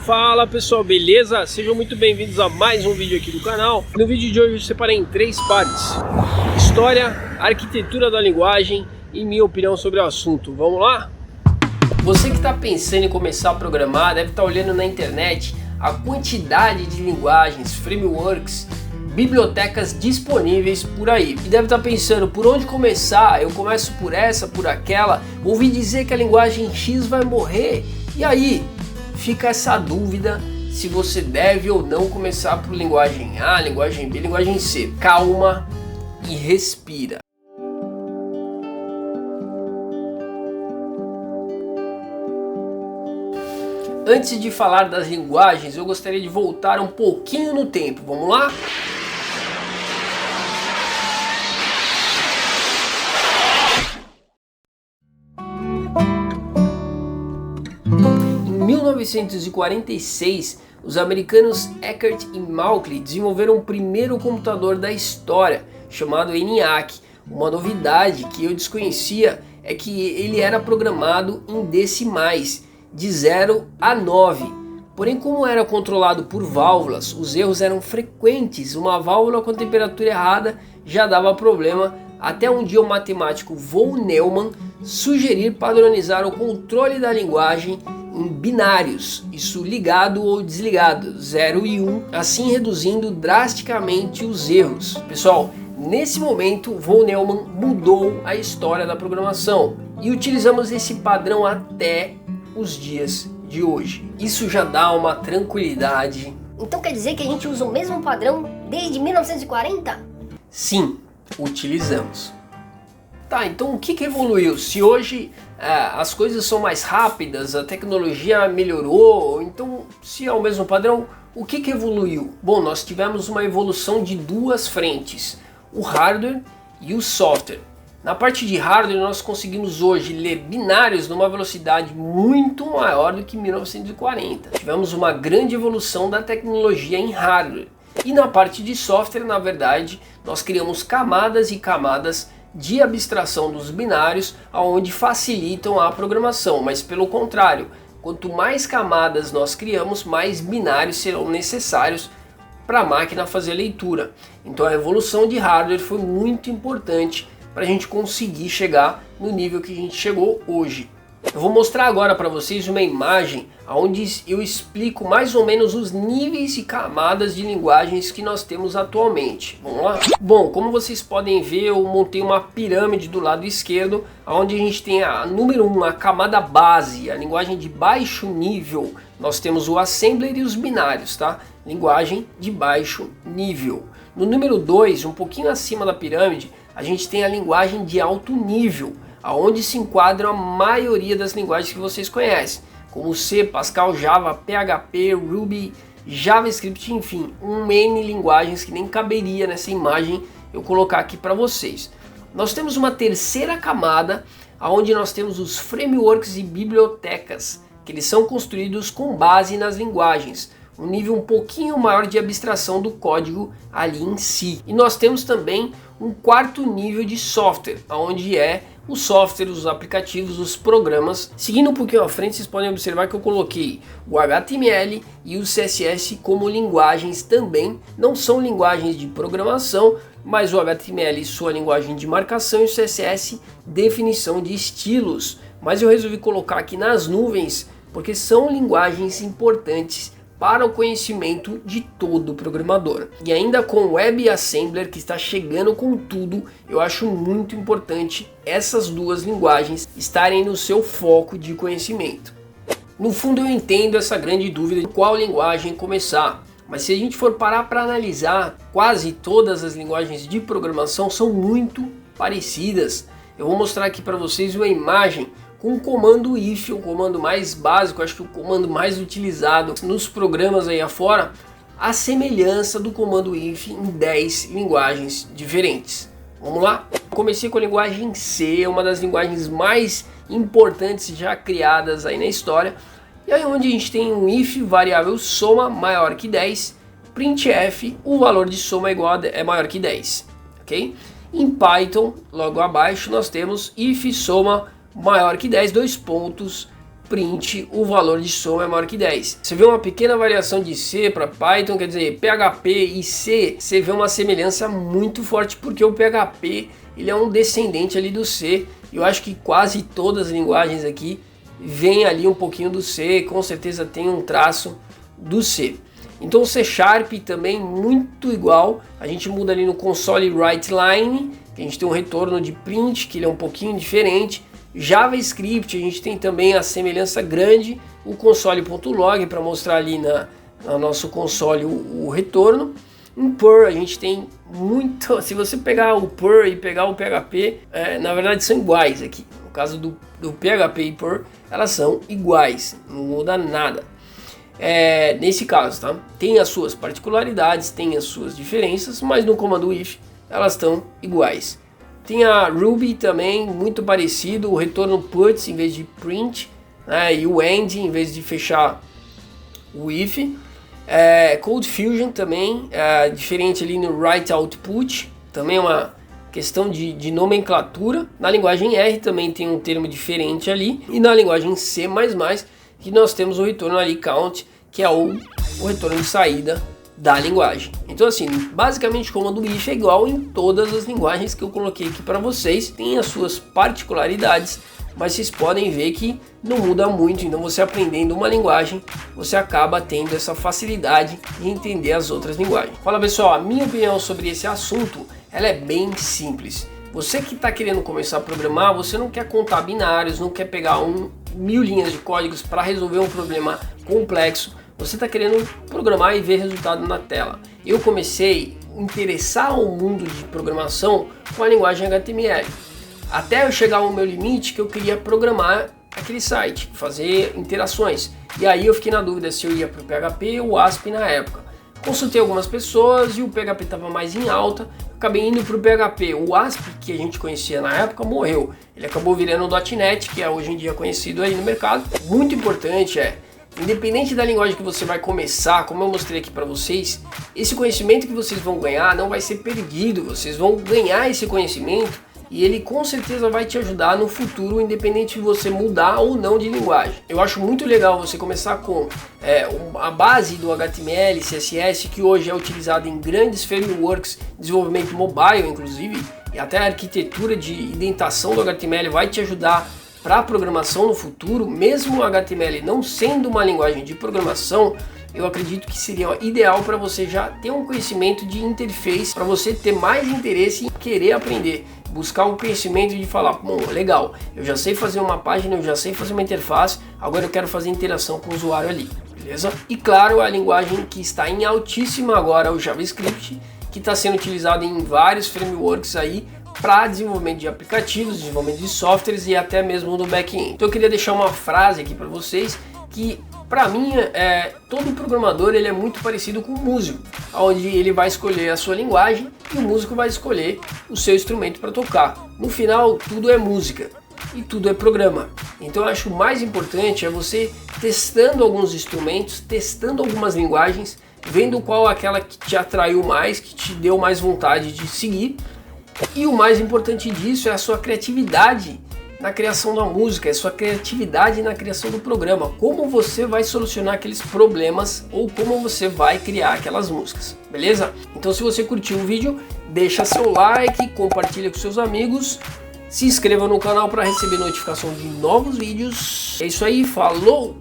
Fala pessoal, beleza? Sejam muito bem-vindos a mais um vídeo aqui do canal. No vídeo de hoje eu separei em 3 partes: história, arquitetura da linguagem e minha opinião sobre o assunto. Vamos lá? Você que está pensando em começar a programar deve estar olhando na internet a quantidade de linguagens, frameworks, bibliotecas disponíveis por aí e deve estar pensando por onde começar. Eu começo por essa, por aquela, ouvi dizer que a linguagem X vai morrer, e aí? Fica essa dúvida se você deve ou não começar por linguagem A, linguagem B, linguagem C. Calma e respira. Antes de falar das linguagens, eu gostaria de voltar um pouquinho no tempo. Vamos lá? Em 1946, os americanos Eckert e Mauchly desenvolveram o primeiro computador da história, chamado ENIAC. Uma novidade que eu desconhecia é que ele era programado em decimais, de 0 a 9. Porém, como era controlado por válvulas, os erros eram frequentes. Uma válvula com temperatura errada já dava problema, até um dia o matemático von Neumann sugerir padronizar o controle da linguagem em binários, isso ligado ou desligado, 0 e 1, assim reduzindo drasticamente os erros. Pessoal, nesse momento von Neumann mudou a história da programação e utilizamos esse padrão até os dias de hoje. Isso já dá uma tranquilidade. Então quer dizer que a gente usa o mesmo padrão desde 1940? Sim, utilizamos. Tá, então o que evoluiu? Se hoje as coisas são mais rápidas, a tecnologia melhorou, então se é o mesmo padrão, o que evoluiu? Bom, nós tivemos uma evolução de duas frentes, o hardware e o software. Na parte de hardware nós conseguimos hoje ler binários numa velocidade muito maior do que 1940. Tivemos uma grande evolução da tecnologia em hardware. E na parte de software, na verdade, nós criamos camadas e camadas de abstração dos binários, onde facilitam a programação, mas pelo contrário, quanto mais camadas nós criamos, mais binários serão necessários para a máquina fazer a leitura. Então a evolução de hardware foi muito importante para a gente conseguir chegar no nível que a gente chegou hoje. Eu vou mostrar agora para vocês uma imagem onde eu explico mais ou menos os níveis e camadas de linguagens que nós temos atualmente. Vamos lá? Bom, como vocês podem ver, eu montei uma pirâmide do lado esquerdo, onde a gente tem a número 1, a camada base, a linguagem de baixo nível. Nós temos o assembler e os binários, tá? Linguagem de baixo nível. No número 2, um pouquinho acima da pirâmide, a gente tem a linguagem de alto nível, aonde se enquadram a maioria das linguagens que vocês conhecem, como C, Pascal, Java, PHP, Ruby, JavaScript, enfim, N linguagens que nem caberia nessa imagem eu colocar aqui para vocês. Nós temos uma terceira camada, aonde nós temos os frameworks e bibliotecas, que eles são construídos com base nas linguagens, um nível um pouquinho maior de abstração do código ali em si. E nós temos também um quarto nível de software, onde é o software, os aplicativos, os programas. Seguindo um pouquinho à frente, vocês podem observar que eu coloquei o HTML e o CSS como linguagens também. Não são linguagens de programação, mas o HTML é sua linguagem de marcação e o CSS definição de estilos. Mas eu resolvi colocar aqui nas nuvens porque são linguagens importantes para o conhecimento de todo programador. E ainda com o WebAssembler, que está chegando com tudo, eu acho muito importante essas duas linguagens estarem no seu foco de conhecimento. No fundo eu entendo essa grande dúvida de qual linguagem começar, mas se a gente for parar para analisar, quase todas as linguagens de programação são muito parecidas. Eu vou mostrar aqui para vocês uma imagem com o comando if, o comando mais básico, acho que o comando mais utilizado nos programas aí afora, a semelhança do comando if em 10 linguagens diferentes. Vamos lá? Comecei com a linguagem C, uma das linguagens mais importantes já criadas aí na história, e aí onde a gente tem um if, variável soma maior que 10, printf, o valor de soma é maior que 10, ok? Em Python, logo abaixo, nós temos if soma maior que 10, dois pontos, print, o valor de soma é maior que 10. Você vê uma pequena variação de C para Python, quer dizer, PHP e C, você vê uma semelhança muito forte, porque o PHP ele é um descendente ali do C. Eu acho que quase todas as linguagens aqui vêm ali um pouquinho do C, com certeza tem um traço do C. Então o C Sharp também muito igual, a gente muda ali no console writeLine, que a gente tem um retorno de print, que ele é um pouquinho diferente. JavaScript, a gente tem também a semelhança grande, o console.log para mostrar ali no nosso console o retorno. Em Perl a gente tem muito, se você pegar o Perl e pegar o PHP, na verdade são iguais aqui. No caso do PHP e Perl, elas são iguais, não muda nada. Nesse caso, tá? Tem as suas particularidades, tem as suas diferenças, mas no comando if elas estão iguais. Tem a Ruby também, muito parecido, o retorno puts em vez de print, né? E o end em vez de fechar o if. Code Fusion também, diferente ali no write output, também é uma questão de nomenclatura. Na linguagem R também tem um termo diferente ali, e na linguagem C++, que nós temos o retorno ali count, que é o retorno de saída da linguagem. Então assim, basicamente o comando if é igual em todas as linguagens que eu coloquei aqui para vocês, tem as suas particularidades, mas vocês podem ver que não muda muito. Então você aprendendo uma linguagem, você acaba tendo essa facilidade de entender as outras linguagens. Fala pessoal, a minha opinião sobre esse assunto, ela é bem simples. Você que está querendo começar a programar, você não quer contar binários, não quer pegar 1000 linhas de códigos para resolver um problema complexo. Você está querendo programar e ver resultado na tela. Eu comecei a interessar ao mundo de programação com a linguagem HTML. Até eu chegar ao meu limite que eu queria programar aquele site, fazer interações. E aí eu fiquei na dúvida se eu ia para o PHP ou o ASP na época. Consultei algumas pessoas e o PHP estava mais em alta. Acabei indo para o PHP. O ASP, que a gente conhecia na época, morreu. Ele acabou virando o .NET, que é hoje em dia conhecido aí no mercado. Muito importante independente da linguagem que você vai começar, como eu mostrei aqui para vocês, esse conhecimento que vocês vão ganhar não vai ser perdido. Vocês vão ganhar esse conhecimento e ele com certeza vai te ajudar no futuro, independente de você mudar ou não de linguagem. Eu acho muito legal você começar com a base do HTML, CSS, que hoje é utilizado em grandes frameworks, desenvolvimento mobile inclusive, e até a arquitetura de indentação do HTML vai te ajudar para a programação no futuro. Mesmo o HTML não sendo uma linguagem de programação, eu acredito que seria ideal para você já ter um conhecimento de interface, para você ter mais interesse em querer aprender, buscar um conhecimento de falar, bom, legal, eu já sei fazer uma página, eu já sei fazer uma interface, agora eu quero fazer interação com o usuário ali, beleza? E claro, a linguagem que está em altíssima agora é o JavaScript, que está sendo utilizado em vários frameworks aí, para desenvolvimento de aplicativos, desenvolvimento de softwares e até mesmo do back-end. Então eu queria deixar uma frase aqui para vocês que, para mim, todo programador ele é muito parecido com um músico, onde ele vai escolher a sua linguagem e o músico vai escolher o seu instrumento para tocar. No final, tudo é música e tudo é programa. Então eu acho o mais importante é você testando alguns instrumentos, testando algumas linguagens, vendo qual aquela que te atraiu mais, que te deu mais vontade de seguir. E o mais importante disso é a sua criatividade na criação da música, é a sua criatividade na criação do programa. Como você vai solucionar aqueles problemas ou como você vai criar aquelas músicas, beleza? Então se você curtiu o vídeo, deixa seu like, compartilha com seus amigos, se inscreva no canal para receber notificação de novos vídeos. É isso aí, falou!